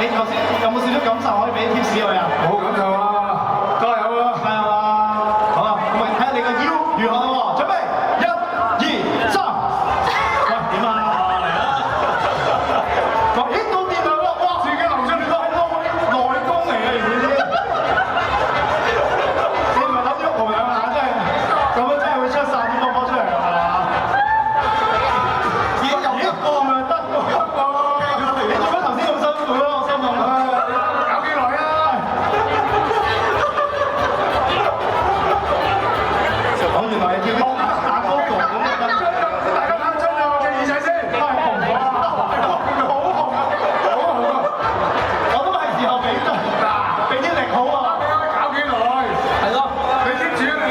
你頭先有冇少少感受可以俾貼士佢啊？好感受啊！加油啊！加油啊！好啊，咁咪睇下你個腰如何喎？準備1、2、3，喂點啊？嚟啦！講咦到掂啦喎！哇，自己流出嚟都係內功嚟嘅，原來先。你唔係諗住我兩下真係咁樣真係會出晒啲波波出嚟係嘛？已經入一個咪得喎！你做乜頭先咁辛苦啊？我心諗。搞幾耐啊？我原來係叫打高個咁樣得。大家睇真我嘅耳仔先，都係紅啊！好紅啊！好紅啊！我都係時候俾啲力好啊！搞幾耐？係咯，你接住啊你！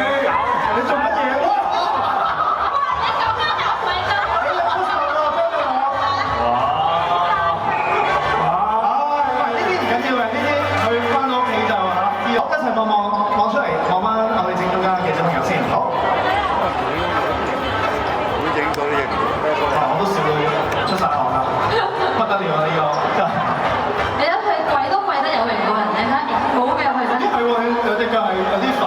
你做乜嘢？哇！你兩個手啊，真係我。唉，呢啲唔緊要嘅，呢啲佢翻到屋企就嚇。好，一齊望出嚟，望翻我哋正中間嘅小朋友先。好。會影到呢影。我都笑到出晒汗啦，不得了啊！呢個真係。你睇佢跪都跪得有型過人，你睇下冇嘅佢真係。係喎，有隻腳係有啲反，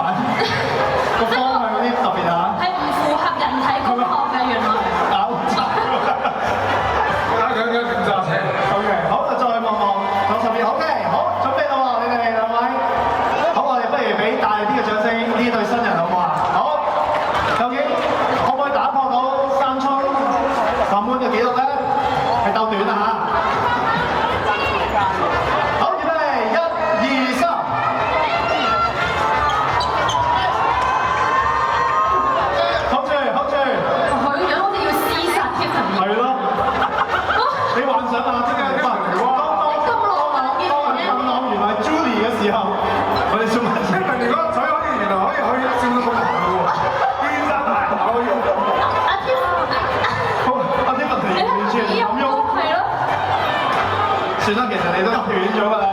個方向有啲特別嚇。係唔符合人體工學嘅原來。搞錯。佢停揸車。OK，好，再望上邊。OK，好，準備啦喎，你哋兩位。好，我哋不如俾大力啲嘅掌聲，呢對新人好唔好啊？好，究竟可唔可以打破到三衝3滿嘅紀錄咧？係鬥短啊嚇！好，預備1、2、3。hold 住。佢樣好似要廝殺 Tiffany。係咯，你幻想下，即係當諗原來 Julie 嘅時候，我哋做乜即係如果嘴可以原來可以笑到咁大嘅喎，天生大口要。阿 Tiffany，阿啲問題完全唔咁喐，係咯。算啦，其實你都斷咗㗎啦。